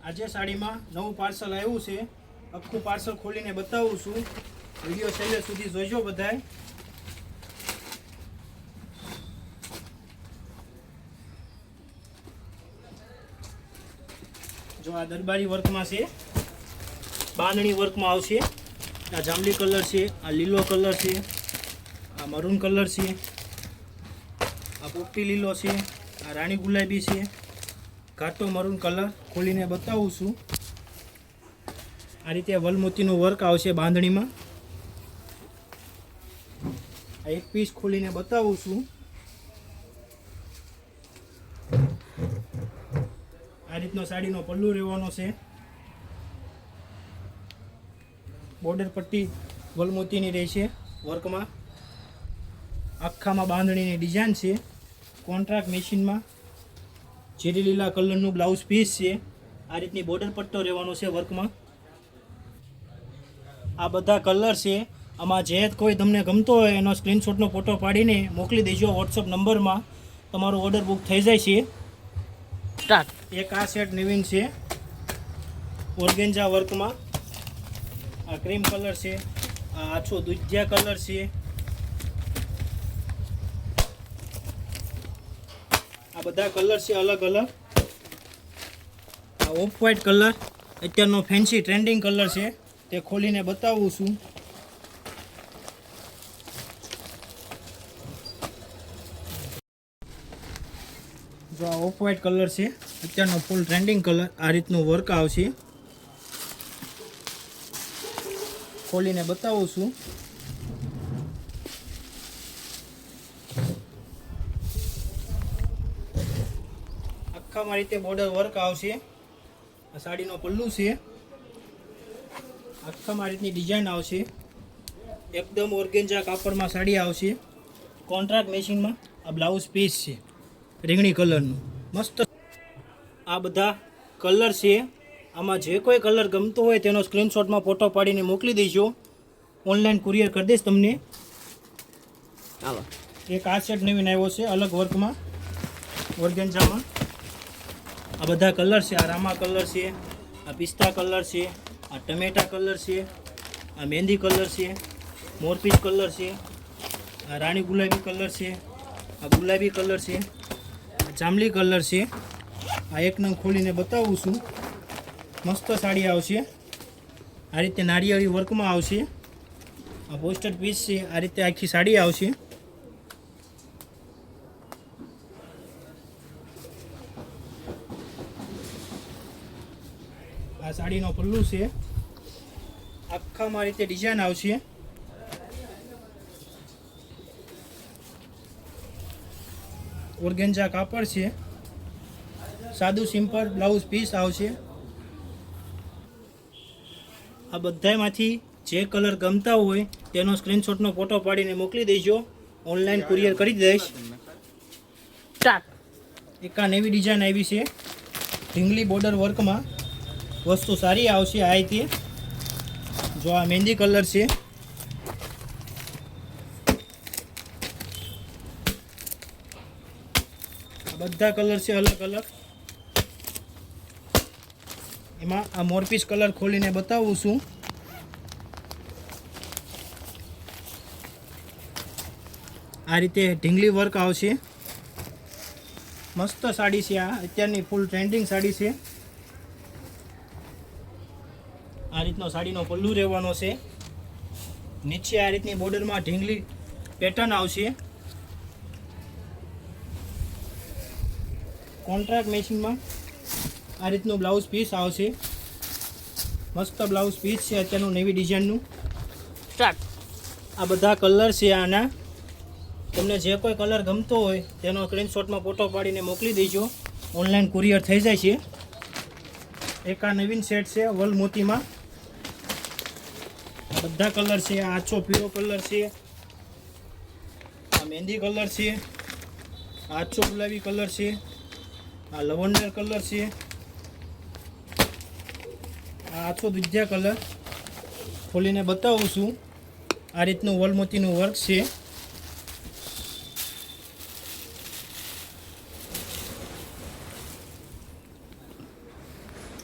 આજે સાડીમાં નવું પાર્સલ આવ્યું છે. આખું પાર્સલ ખોલીને બતાવું છું. વિડીયો છેલ્લે સુધી જોજો બધાય. જો આ દરબારી વર્કમાં છે, બાંધણી વર્કમાં આવશે. આ જાંબલી કલર છે, આ લીલો કલર છે, આ મરૂન કલર છે, આ પોપટી લીલો છે, આ રાણી ગુલાબી છે, ઘાટો મરૂન કલર. ખોલીને બતાવું છું. આ રીતે વલમોતીનું વર્ક આવશે બાંધણીમાં. આ એક પીસ ખોલીને બતાવું છું. આ રીતનો સાડીનો પલ્લુ રહેવાનો છે. બોર્ડર પટ્ટી વલમોતીની રહેશે વર્કમાં. આખામાં બાંધણીની ડિઝાઇન છે. કોન્ટ્રાક્ટ મેશિનમાં ઝેરી લીલા કલરનું બ્લાઉઝ પીસ છે. આ રીતની બોર્ડર પટ્ટો રહેવાનો છે વર્કમાં. આ બધા કલર છે. આમાં જે કોઈ તમને ગમતો હોય એનો સ્ક્રીનશોટનો ફોટો પાડીને મોકલી દેજો વોટ્સઅપ નંબરમાં. તમારો ઓર્ડર બુક થઈ જાય છે. સ્ટાર્ટ. એક આ સેટ નવીન છે ઓર્ગેન્જા વર્કમાં. આ ક્રીમ કલર છે, આ આછો દૂધિયા કલર છે, આ બધા કલર છે અલગ અલગ. આ ઓફ વ્હાઇટ કલર અત્યારનો ફેન્સી ટ્રેન્ડિંગ કલર છે, તે ખોલીને બતાવું છું. જો આ ઓફ વ્હાઇટ કલર છે, અત્યારનો ફૂલ ટ્રેન્ડિંગ કલર. આ રીતનું વર્ક આવશે. ખોલીને બતાવું છું. આખામાં રીતે બોર્ડર વર્ક આવશે. આ સાડીનો પલ્લુ છે. આખામાં રીતની ડિઝાઇન આવશે. એકદમ ઓર્ગેન્જા કાપડમાં સાડી આવશે. કોન્ટ્રાક્ટ મેશિનમાં આ બ્લાઉઝ પીસ છે રીંગણી કલરનું મસ્ત. આ બધા કલર છે. આમાં જે કોઈ કલર ગમતો હોય તેનો સ્ક્રીનશોટમાં ફોટો પાડીને મોકલી દેજો. ઓનલાઈન કુરિયર કરી દઈશ તમને. ચાલો. એક આ સેટ નવીન આવ્યો છે અલગ વર્કમાં ઓર્ગેન્જામાં. આ બધા કલર છે. આ રામા કલર છે, આ પિસ્તા કલર છે, આ ટમેટા કલર છે, આ મહેંદી કલર છે, મોરપીચ કલર છે, આ રાણી ગુલાબી કલર છે, આ ગુલાબી કલર છે, આ જાંબલી કલર છે. આ એક નંગ ખોલીને બતાવું છું. મસ્ત સાડી આવશે. આ રીતે નાળિયેરી વર્કમાં આવશે. આ પોસ્ટર પીસ છે. આ રીતે આખી સાડી આવશે. આ સાડીનો પલ્લુ છે. આખામાં રીતે ડિઝાઇન આવશે. ઓર્ગેન્જા કાપડ છે. સાદું સિમ્પલ બ્લાઉઝ પીસ આવશે. આ બધામાંથી જે કલર ગમતા હોય તેનો સ્ક્રીનશોટનો ફોટો પાડીને મોકલી દેજો. ઓનલાઈન કુરિયર કરી દઈશ. સ્ટાર્ટ. એક આ નવી ડિઝાઇન આવી છે ઢીંગલી બોર્ડર વર્કમાં. વસ્તુ સારી આવશે. આ રીતે જો આ મહેંદી કલર છે. આ બધા કલર છે અલગ અલગ. એમાં આ મોરપીસ કલર ખોલીને બતાવું છું. આ રીતે ઢીંગલી વર્ક આવશે. મસ્ત સાડી છે. આ અત્યારની ફૂલ ટ્રેન્ડિંગ સાડી છે. આ રીતનો સાડીનો પલ્લુ રહેવાનો છે. નીચે આ રીતની બોર્ડરમાં ઢીંગલી પેટર્ન આવશે. કોન્ટ્રાક્ટ મેચિંગમાં આ રીતનું બ્લાઉઝ પીસ આવશે. મસ્ત બ્લાઉઝ પીસ છે અત્યારનું નવી ડિઝાઇનનું. સ્ટાર્ટ. આ બધા કલર છે. આના તમને જે કોઈ કલર ગમતો હોય તેનો સ્ક્રીનશોટમાં ફોટો પાડીને મોકલી દેજો. ઓનલાઈન કુરિયર થઈ જાય છે. એક આ નવીન સેટ છે વલ મોતીમાં. આ બધા કલર છે. આ આછો પીળો કલર છે, આ મહેંદી કલર છે, આ આછો ગુલાબી કલર છે, આ લવંડર કલર છે, આ આછો દૂધિયા કલર. ખોલીને બતાવું છું. આ રીતનું વલમોતીનું વર્ક છે.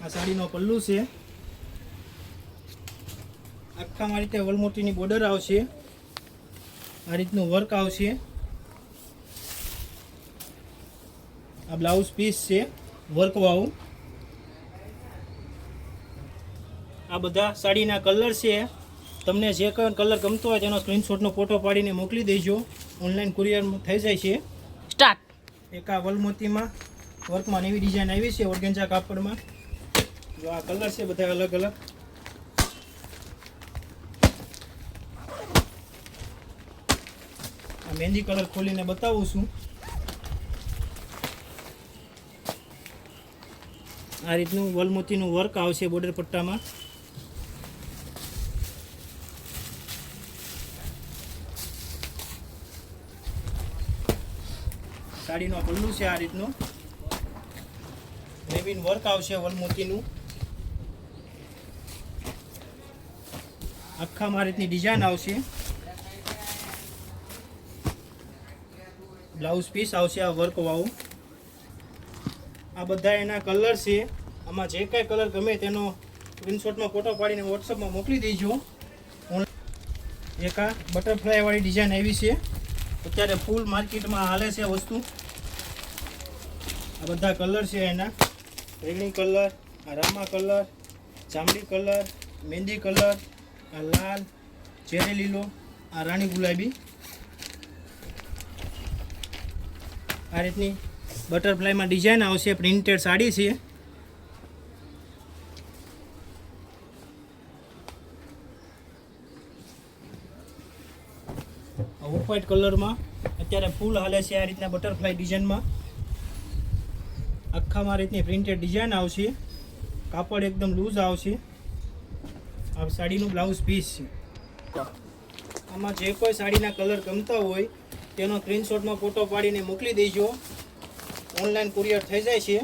આ સાડીનો પલ્લુ છે. આખામાં રીતે વલમોતીની બોર્ડર આવશે. આ રીતનું વર્ક આવશે. આ બ્લાઉઝ પીસ છે વર્કવાળું. આ બધા સાડીના કલર છે. તમને જે કોઈ કલર ગમતો હોય તેનો સ્ક્રીનશોટનો ફોટો પાડીને મોકલી દેજો. ઓનલાઈન કુરિયર થઈ જાય છે. સ્ટાર્ટ. એક આ વલમોતીમાં વર્કમાં નવી ડિઝાઇન આવી છે ઓર્ગેન્જા કાપડમાં. જો આ કલર છે બધા અલગ અલગ. આ મહેંદી કલર ખોલીને બતાવું છું. આ રીતનું વલમોતીનું વર્ક આવશે બોર્ડર પટ્ટામાં. સાડીનો પલ્લુ છે આ રીતનું. નેવીન વર્ક આવશે વલમોતીનું. આખામાં આ રીતની ડિઝાઇન આવશે. બ્લાઉઝ પીસ આવશે આ વર્ક વાળું. આ બધા એના કલર છે. આમાં જે કાંઈ કલર ગમે તેનો સ્ક્રીનશોટમાં ફોટો પાડીને વોટ્સઅપમાં મોકલી દેજો. એક આ બટરફ્લાય વાળી ડિઝાઇન આવી છે. અત્યારે ફૂલ માર્કેટમાં હાલે છે વસ્તુ. આ બધા કલર છે એના. રેગણી કલર, આ રામા કલર, જાંબલી કલર, મહેંદી કલર, આ લાલ, ચેરી લીલો, આ રાણી ગુલાબી. આ રીતની બટરફ્લાયમાં ડિઝાઇન આવશે. પ્રિન્ટેડ સાડી છે. ઓફ વ્હાઇટ કલરમાં અત્યારે ફૂલ હાલે છે આ રીતના બટરફ્લાય ડિઝાઇનમાં. આખામાં રીતની પ્રિન્ટેડ ડિઝાઇન આવશે. કાપડ એકદમ લૂઝ આવશે. આ સાડીનું બ્લાઉઝ પીસ છે. આમાં જે કોઈ સાડીના કલર ગમતા હોય તેનો સ્ક્રીનશોટમાં ફોટો પાડીને મોકલી દેજો. ઓનલાઈન કુરિયર થઈ જાય છે.